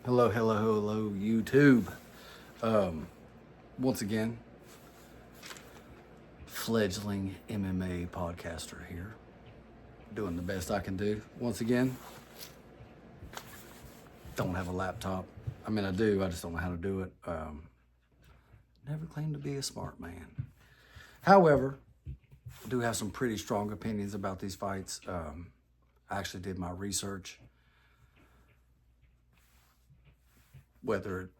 Hello, hello, hello, YouTube. Once again, fledgling MMA podcaster here, doing the best I can do. Once again, don't have a laptop. I mean, I do, I just don't know how to do it. Never claimed to be a smart man. However, I do have some pretty strong opinions about these fights. I actually did my research. Whether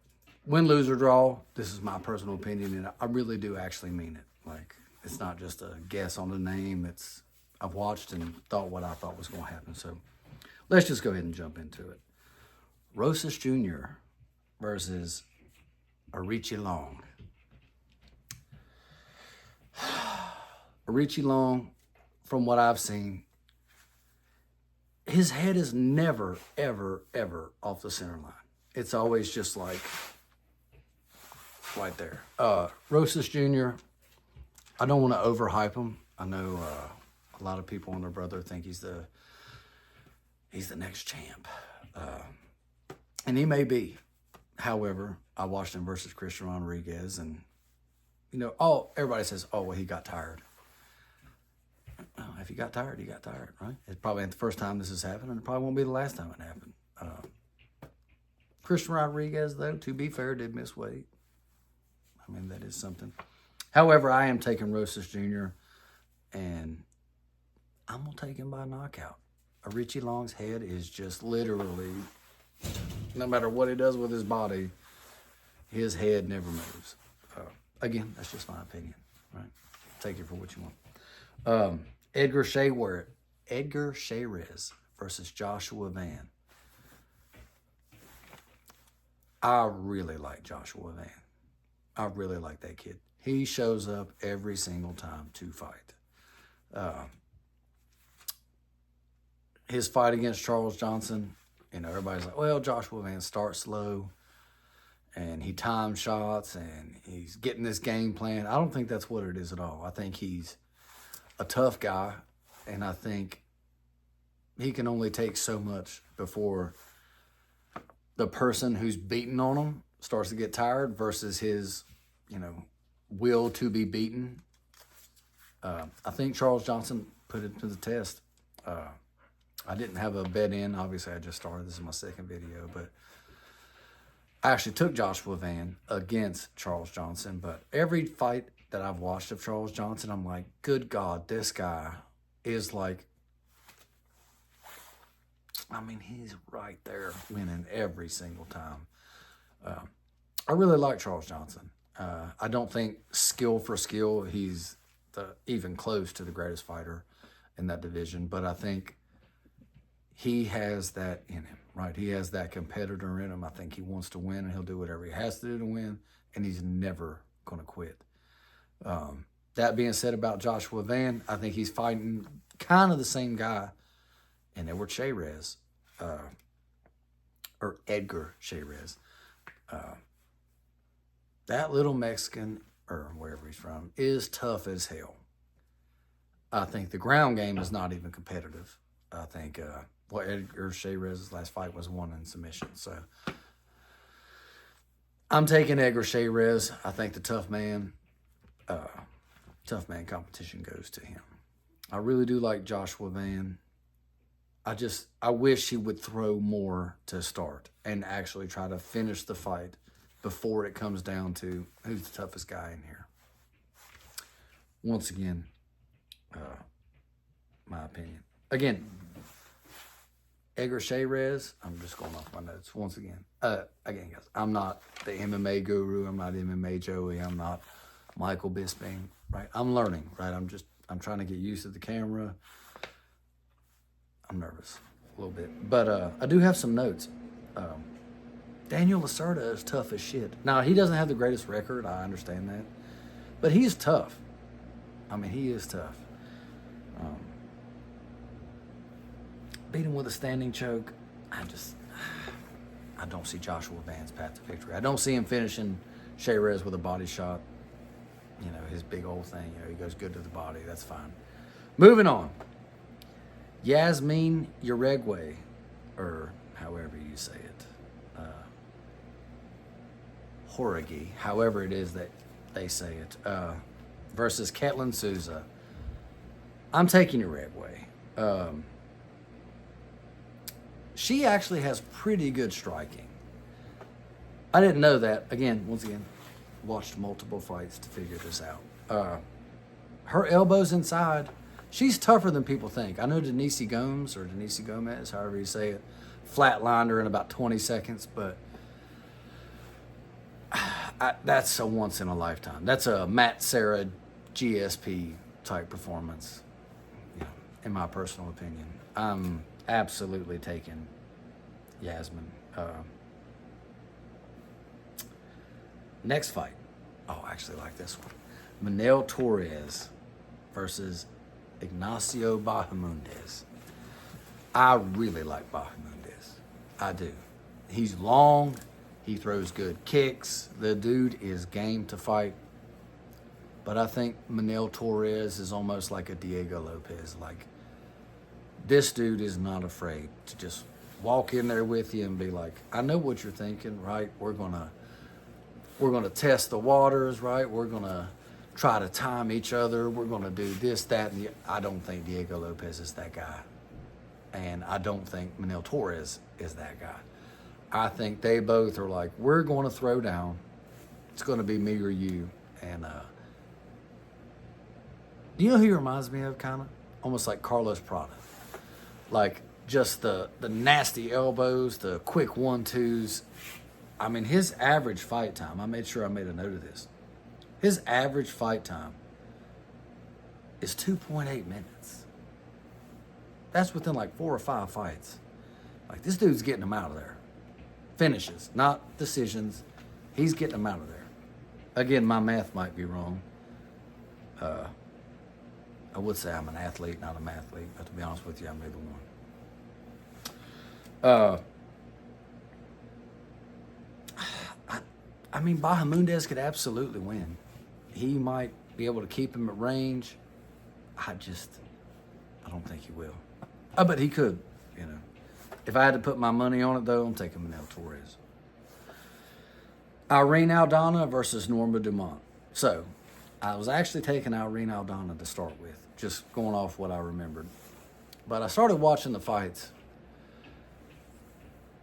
win, lose, or draw, this is my personal opinion, and I really do actually mean it. Like, it's not just a guess on the name. I've watched and thought what I thought was going to happen. So let's just go ahead and jump into it. Rosas Jr. versus Arichi Long. Arichi Long, from what I've seen, his head is never, ever, ever off the center line. It's always just like right there. Rosas Jr., I don't want to overhype him. I know a lot of people and their brother think he's the next champ. And he may be. However, I watched him versus Christian Rodriguez, and everybody says, oh, well, he got tired. If he got tired, he got tired, right? It's probably not the first time this has happened, and it probably won't be the last time it happened. Christian Rodriguez, though, to be fair, did miss weight. I mean, that is something. However, I am taking Rosas Jr., and I'm going to take him by knockout. Arichi Long's head is just literally, no matter what he does with his body, his head never moves. Again, that's just my opinion, right? Take it for what you want. Edgar Shayrez versus Joshua Van. I really like Joshua Van. I really like that kid. He shows up every single time to fight. His fight against Charles Johnson, everybody's like, well, Joshua Van starts slow and he times shots and he's getting this game plan. I don't think that's what it is at all. I think he's a tough guy, and I think he can only take so much before the person who's beating on him starts to get tired versus his, will to be beaten. I think Charles Johnson put it to the test. I didn't have a bet in. Obviously, I just started. This is my second video, but I actually took Joshua Van against Charles Johnson. But every fight that I've watched of Charles Johnson, I'm like, good God, this guy is like, he's right there winning every single time. I really like Charles Johnson. I don't think skill for skill, he's even close to the greatest fighter in that division, but I think he has that in him, right? He has that competitor in him. I think he wants to win, and he'll do whatever he has to do to win, and he's never going to quit. That being said about Joshua Van, I think he's fighting kind of the same guy in Edward Shayrez, or Edgar Shayrez. That little Mexican, or wherever he's from, is tough as hell. I think the ground game is not even competitive. I think Edgar Shayrez's last fight was won in submission. So I'm taking Edgar Shayrez. I think the tough man competition goes to him. I really do like Joshua Van. I wish he would throw more to start and actually try to finish the fight before it comes down to who's the toughest guy in here. Once again, my opinion. Again, Edgar Shayrez, I'm just going off my notes once again. Again, guys, I'm not the MMA guru. I'm not MMA Joey. I'm not Michael Bisping, right? I'm learning, right? I'm trying to get used to the camera. I'm nervous a little bit, but I do have some notes. Daniel Lacerda is tough as shit. Now, he doesn't have the greatest record. I understand that, but he's tough. He is tough. Beat him with a standing choke. I don't see Joshua Van's path to victory. I don't see him finishing Shayrez with a body shot. His big old thing. He goes good to the body. That's fine. Moving on. Yasmin Uregwe, or however you say it. Horigi, however it is that they say it, versus Ketlin Souza. I'm taking your red way. She actually has pretty good striking. I didn't know that. Once again, watched multiple fights to figure this out. Her elbows inside, she's tougher than people think. I know Denise Gomez, however you say it, flatlined her in about 20 seconds, but that's a once in a lifetime. That's a Matt Serra GSP type performance, in my personal opinion. I'm absolutely taking Yasmin. Next fight. Oh, I actually like this one. Manel Torres versus Ignacio Bahamondes. I really like Bahamondes. I do. He's long. He throws good kicks. The dude is game to fight. But I think Manel Torres is almost like a Diego Lopez. Like, this dude is not afraid to just walk in there with you and be like, I know what you're thinking, right? We're gonna test the waters, right? We're gonna try to time each other. We're gonna do this, that, and I don't think Diego Lopez is that guy. And I don't think Manel Torres is that guy. I think they both are like, we're gonna throw down. It's gonna be me or you. And do you know who he reminds me of, kind of? Almost like Carlos Prada. Like, just the nasty elbows, the quick 1-2s. I mean, his average fight time, I made sure I made a note of this. His average fight time is 2.8 minutes. That's within like 4 or 5 fights. Like, this dude's getting them out of there. Finishes, not decisions. He's getting them out of there. Again, my math might be wrong. I would say I'm an athlete, not a mathlete, but to be honest with you, I'm neither one. I mean, Bahamondes could absolutely win. He might be able to keep him at range. I don't think he will. But he could, If I had to put my money on it, though, I'm taking Manel Torres. Irene Aldana versus Norma Dumont. So, I was actually taking Irene Aldana to start with, just going off what I remembered. But I started watching the fights.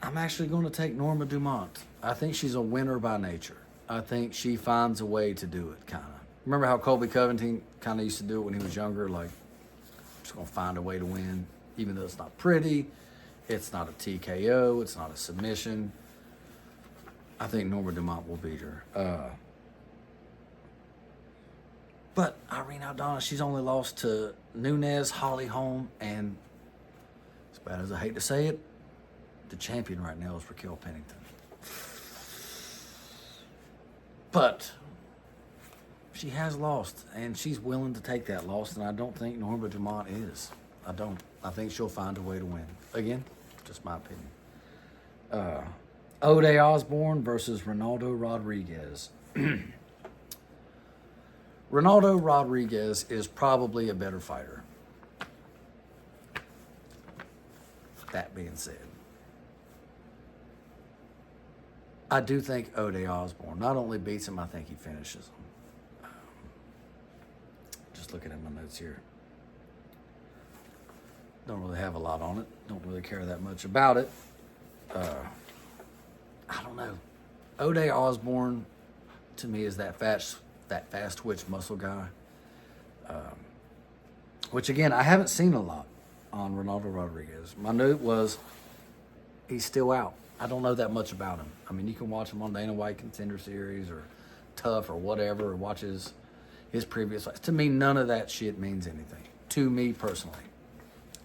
I'm actually going to take Norma Dumont. I think she's a winner by nature. I think she finds a way to do it, kind of. Remember how Colby Covington kind of used to do it when he was younger? Like, just going to find a way to win, even though it's not pretty. It's not a TKO. It's not a submission. I think Norma Dumont will beat her. But Irene Aldana, she's only lost to Nunes, Holly Holm, and as bad as I hate to say it, the champion right now is Raquel Pennington. But she has lost, and she's willing to take that loss, and I don't think Norma Dumont is. I don't. I think she'll find a way to win. Again, just my opinion. Ode Osborne versus Ronaldo Rodriguez. Ronaldo Rodriguez is probably a better fighter. That being said, I do think Ode Osborne not only beats him, I think he finishes him. Just looking at my notes here. Don't really have a lot on it. Don't really care that much about it. I don't know. Ode Osborne, to me, is that fast twitch muscle guy. Which, again, I haven't seen a lot on Ronaldo Rodriguez. My note was he's still out. I don't know that much about him. I mean, you can watch him on Dana White Contender Series or Tough or whatever, or watch his previous fights. To me, none of that shit means anything. To me personally.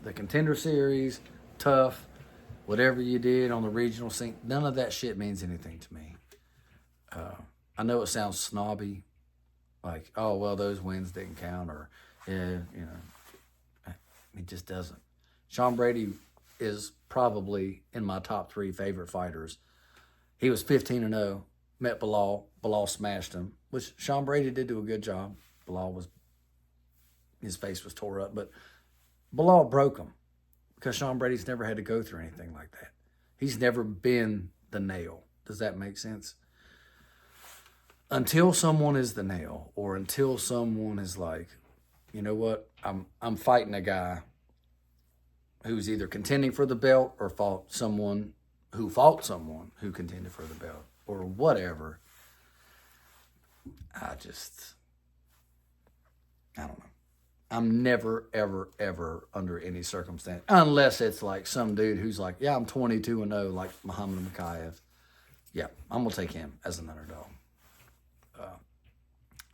The Contender Series, Tough, whatever you did on the regional scene, none of that shit means anything to me. I know it sounds snobby, like, oh, well, those wins didn't count, or, yeah, it just doesn't. Sean Brady is probably in my top 3 favorite fighters. He was 15-0, met Bilal. Bilal smashed him, which Sean Brady did do a good job. His face was tore up, but Bilal broke him because Sean Brady's never had to go through anything like that. He's never been the nail. Does that make sense? until someone is the nail, or until someone is like, you know what, I'm fighting a guy who's either contending for the belt or fought someone who contended for the belt or whatever. I don't know. I'm never, ever, ever under any circumstance, unless it's like some dude who's like, yeah, I'm 22-0, like Muhammad Makayev. Yeah, I'm going to take him as an underdog.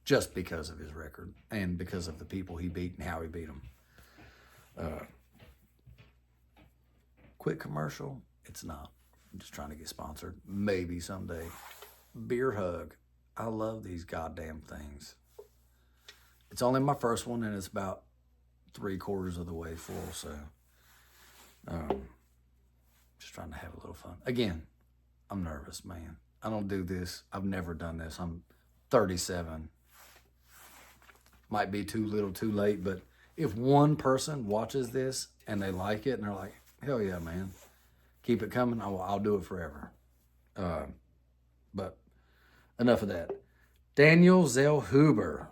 Just because of his record and because of the people he beat and how he beat them. Quick commercial. It's not. I'm just trying to get sponsored. Maybe someday. Beer hug. I love these goddamn things. It's only my first one, and it's about 3/4 of the way full, so just trying to have a little fun. Again, I'm nervous, man. I don't do this. I've never done this. I'm 37. Might be too little too late, but if one person watches this and they like it and they're like, hell yeah, man, keep it coming, I'll do it forever. But enough of that. Daniel Zellhuber.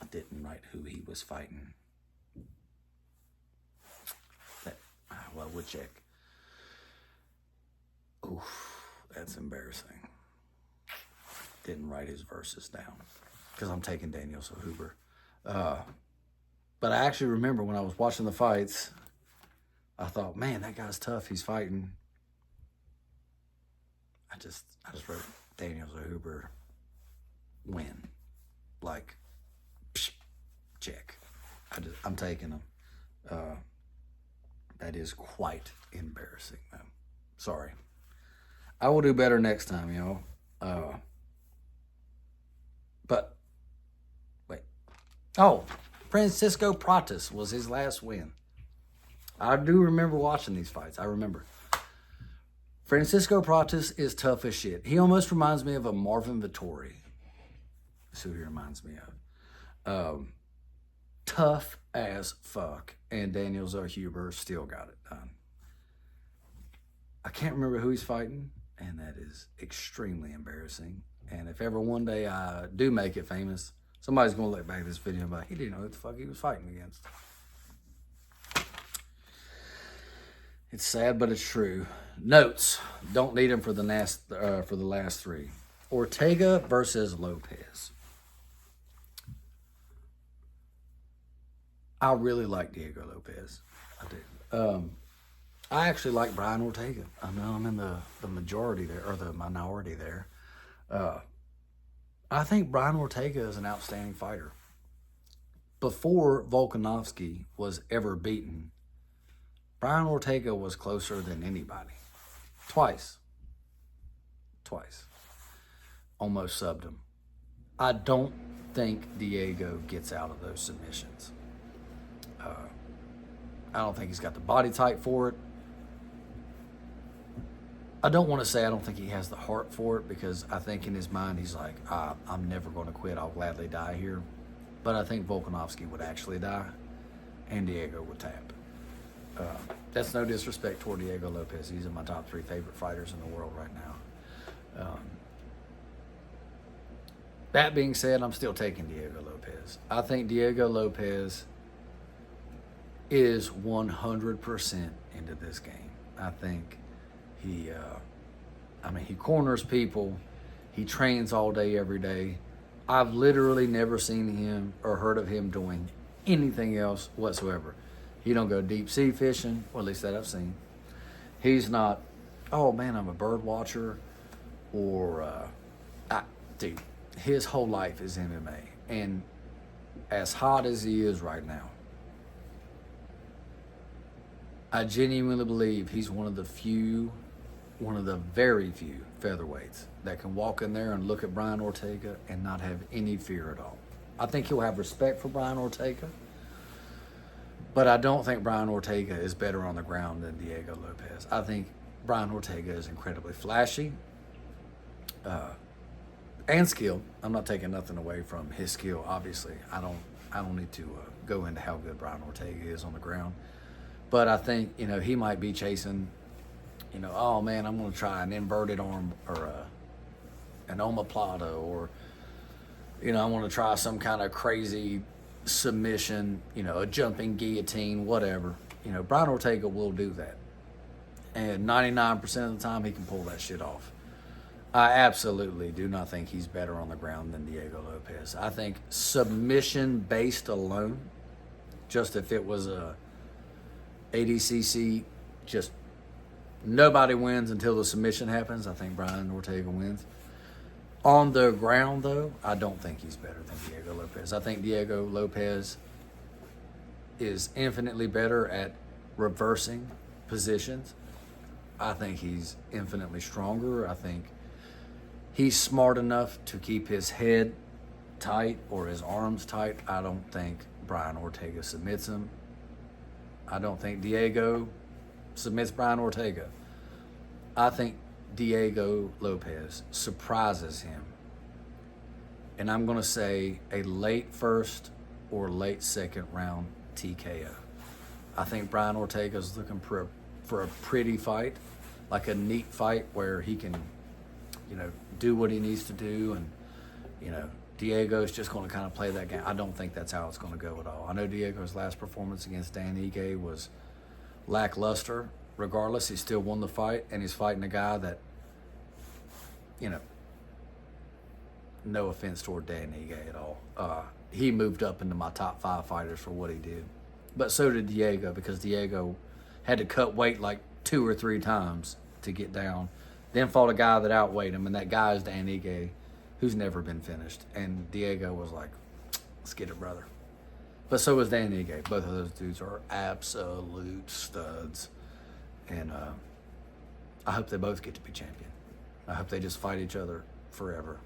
I didn't write who he was fighting. Well, we'll check. Oof, that's embarrassing. Didn't write his verses down because I'm taking Daniel Zellhuber. But I actually remember when I was watching the fights, I thought, man, that guy's tough. He's fighting. I just wrote Daniel Zellhuber win. Like, psh, check. I'm taking him. That is quite embarrassing, though. Sorry. I will do better next time, y'all. But, wait. Oh, Francisco Pratas was his last win. I do remember watching these fights. I remember. Francisco Pratas is tough as shit. He almost reminds me of a Marvin Vettori. That's who he reminds me of. Tough as fuck. And Daniel Zellhuber still got it done. I can't remember who he's fighting, and that is extremely embarrassing. And if ever one day I do make it famous, somebody's going to look back at this video and be like, he didn't know who the fuck he was fighting against. It's sad, but it's true. Notes. Don't need them for the last three. Ortega versus Lopez. I really like Diego Lopez. I do. I actually like Brian Ortega. I know I'm in the majority there, or the minority there. I think Brian Ortega is an outstanding fighter. Before Volkanovski was ever beaten, Brian Ortega was closer than anybody. Twice. Almost subbed him. I don't think Diego gets out of those submissions. I don't think he's got the body type for it. I don't want to say I don't think he has the heart for it, because I think in his mind he's like, I'm never going to quit. I'll gladly die here. But I think Volkanovski would actually die, and Diego would tap. That's no disrespect toward Diego Lopez. He's in my top 3 favorite fighters in the world right now. That being said, I'm still taking Diego Lopez. I think Diego Lopez is 100% into this game. I think he corners people. He trains all day, every day. I've literally never seen him or heard of him doing anything else whatsoever. He don't go deep sea fishing, or at least that I've seen. He's not, oh man, I'm a bird watcher, or, dude, his whole life is MMA. And as hot as he is right now, I genuinely believe he's one of the very few featherweights that can walk in there and look at Brian Ortega and not have any fear at all. I think he'll have respect for Brian Ortega, but I don't think Brian Ortega is better on the ground than Diego Lopez. I think Brian Ortega is incredibly flashy and skilled. I'm not taking nothing away from his skill, obviously. I don't need to go into how good Brian Ortega is on the ground. But I think, he might be chasing, You know, oh man, I'm going to try an inverted arm or an omoplata, or, you know, I want to try some kind of crazy submission, you know, a jumping guillotine, whatever. You know, Brian Ortega will do that. And 99% of the time, he can pull that shit off. I absolutely do not think he's better on the ground than Diego Lopez. I think submission based alone, just if it was a ADCC, just nobody wins until the submission happens, I think Brian Ortega wins. On the ground, though, I don't think he's better than Diego Lopez. I think Diego Lopez is infinitely better at reversing positions. I think he's infinitely stronger. I think he's smart enough to keep his head tight or his arms tight. I don't think Brian Ortega submits him. I don't think Diego submits Brian Ortega. I think Diego Lopez surprises him. And I'm going to say a late first or late second round TKO. I think Brian Ortega's looking for a pretty fight, like a neat fight where he can, you know, do what he needs to do. And, you know, Diego's just going to kind of play that game. I don't think that's how it's going to go at all. I know Diego's last performance against Dan Ige was lackluster. Regardless, he still won the fight, and he's fighting a guy that, you know, no offense toward Dan Ige at all. He moved up into my top 5 fighters for what he did. But so did Diego, because Diego had to cut weight like 2 or 3 times to get down. Then fought a guy that outweighed him, and that guy is Dan Ige, who's never been finished. And Diego was like, let's get it, brother. But so was Dan Ige. Both of those dudes are absolute studs. And I hope they both get to be champion. I hope they just fight each other forever,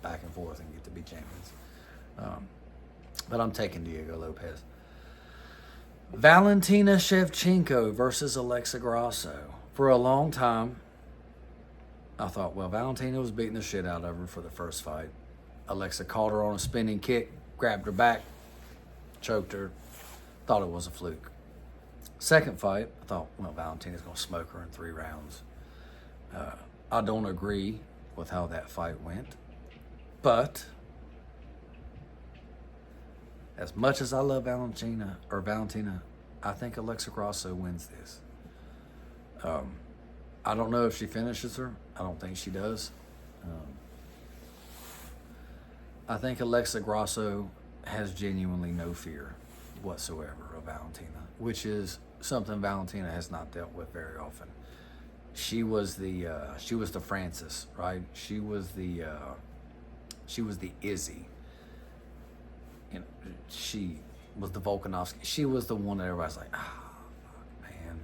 back and forth, and get to be champions. But I'm taking Diego Lopez. Valentina Shevchenko versus Alexa Grasso. For a long time, I thought, well, Valentina was beating the shit out of her for the first fight. Alexa caught her on a spinning kick, grabbed her back, choked her, thought it was a fluke. Second fight, I thought, well, Valentina's going to smoke her in 3 rounds. I don't agree with how that fight went. But as much as I love Valentina, I think Alexa Grasso wins this. I don't know if she finishes her. I don't think she does. I think Alexa Grasso has genuinely no fear whatsoever of Valentina, which is something Valentina has not dealt with very often. She was the Francis, right? She was the Izzy. You know, she was the Volkanovski. She was the one that everybody's like, man,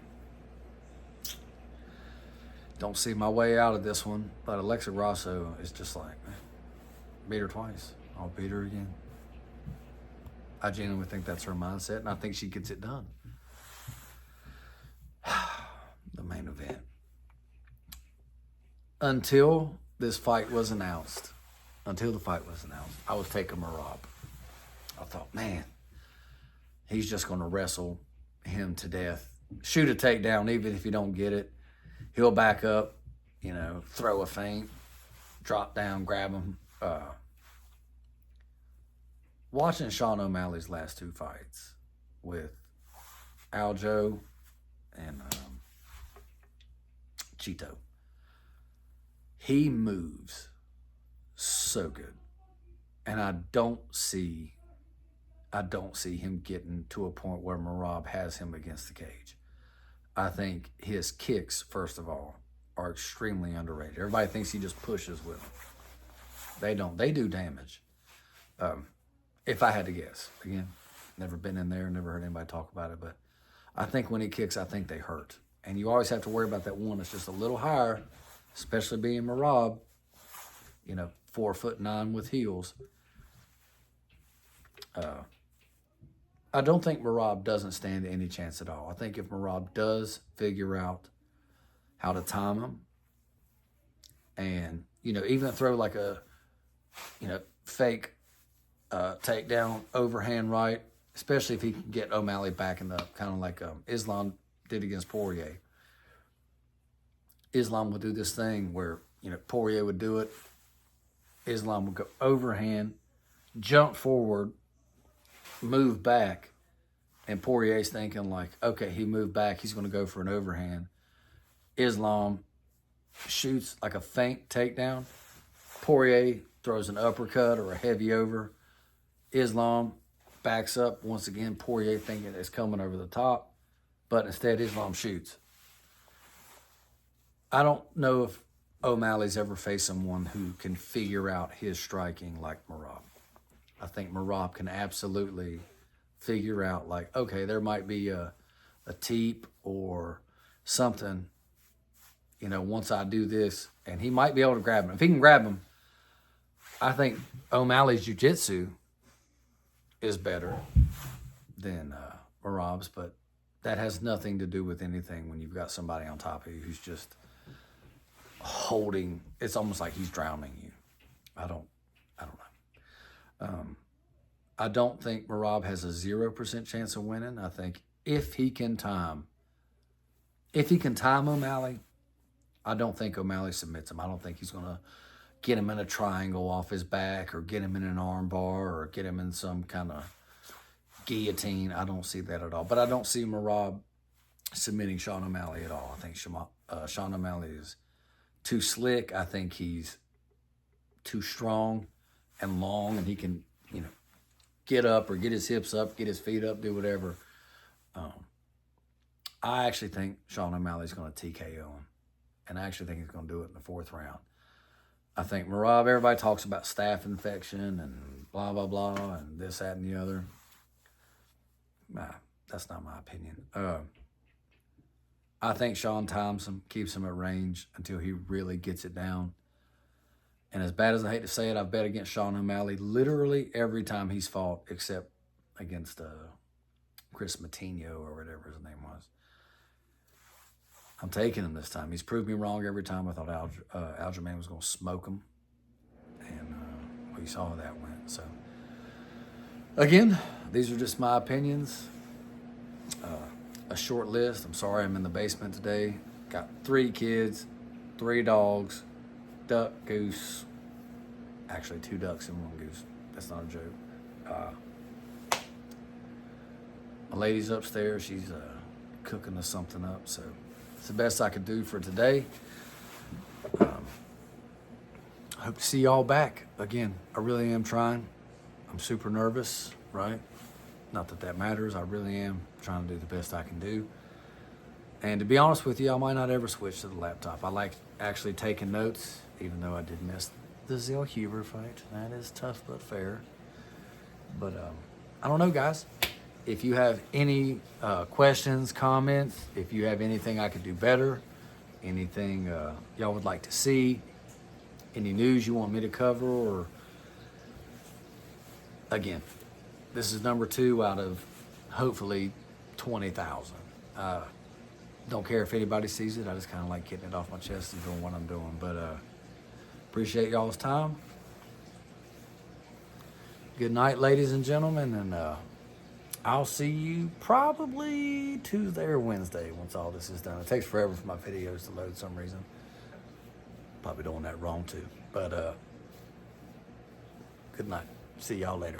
don't see my way out of this one. But Alexa Grasso is just like, beat her twice, I'll beat her again. I genuinely think that's her mindset, and I think she gets it done. The main event. Until the fight was announced, I was taking Merab. I thought, man, he's just going to wrestle him to death. Shoot a takedown, even if you don't get it. He'll back up, you know, throw a feint, drop down, grab him. Watching Sean O'Malley's last 2 fights with Aljo and Cheeto, he moves so good. And I don't see him getting to a point where Merab has him against the cage. I think his kicks, first of all, are extremely underrated. Everybody thinks he just pushes with them. They don't. They do damage. If I had to guess. Again, never been in there, never heard anybody talk about it, but I think when he kicks, I think they hurt. And you always have to worry about that one that's just a little higher, especially being Merab, you know, 4'9" with heels. I don't think Merab doesn't stand any chance at all. I think if Merab does figure out how to time him and, you know, even throw like a, you know, fake takedown, overhand right, especially if he can get O'Malley backing up, kind of like Islam did against Poirier. Islam would do this thing where, Poirier would do it. Islam would go overhand, jump forward, move back, and Poirier's thinking like, okay, he moved back, he's going to go for an overhand. Islam shoots like a feint takedown. Poirier throws an uppercut or a heavy over. Islam backs up once again. Poirier thinking it's coming over the top, but instead Islam shoots. I don't know if O'Malley's ever faced someone who can figure out his striking like Merab. I think Merab can absolutely figure out like, okay, there might be a teep or something, once I do this, and he might be able to grab him. If he can grab him, I think O'Malley's jiu-jitsu is better than Merab's, but that has nothing to do with anything when you've got somebody on top of you who's just holding. It's almost like he's drowning you. I don't know. I don't think Merab has a 0% chance of winning. I think if he can time O'Malley, I don't think O'Malley submits him. I don't think he's going to get him in a triangle off his back or get him in an arm bar or get him in some kind of guillotine. I don't see that at all. But I don't see Merab submitting Sean O'Malley at all. I think Sean O'Malley is too slick. I think he's too strong and long, and he can, get up or get his hips up, get his feet up, do whatever. I actually think Sean O'Malley's going to TKO him, and I actually think he's going to do it in the 4th round. I think Merab, everybody talks about staph infection and blah, blah, blah, and this, that, and the other. Nah, that's not my opinion. I think Sean times him, keeps him at range until he really gets it down. And as bad as I hate to say it, I've bet against Sean O'Malley literally every time he's fought, except against Chris Matinho or whatever his name was. I'm taking him this time. He's proved me wrong every time. I thought Aljamain was going to smoke him. And we saw how that went. So, again, these are just my opinions. A short list. I'm sorry I'm in the basement today. Got 3 kids, 3 dogs, duck, goose. Actually, 2 ducks and 1 goose. That's not a joke. My lady's upstairs. She's cooking us something up. So it's the best I could do for today. Hope to see y'all back. Again, I really am trying. I'm super nervous, right? Not that that matters. I really am trying to do the best I can do. And to be honest with you, I might not ever switch to the laptop. I like actually taking notes, even though I did miss the Zell Huber fight. That is tough but fair. But I don't know, guys. If you have any questions, comments, if you have anything I could do better, anything y'all would like to see, any news you want me to cover, or again, this is number 2 out of hopefully 20,000. Don't care if anybody sees it. I just kind of like getting it off my chest and doing what I'm doing. But appreciate y'all's time. Good night, ladies and gentlemen, and I'll see you probably Tuesday or Wednesday once all this is done. It takes forever for my videos to load for some reason. Probably doing that wrong too. But good night. See y'all later.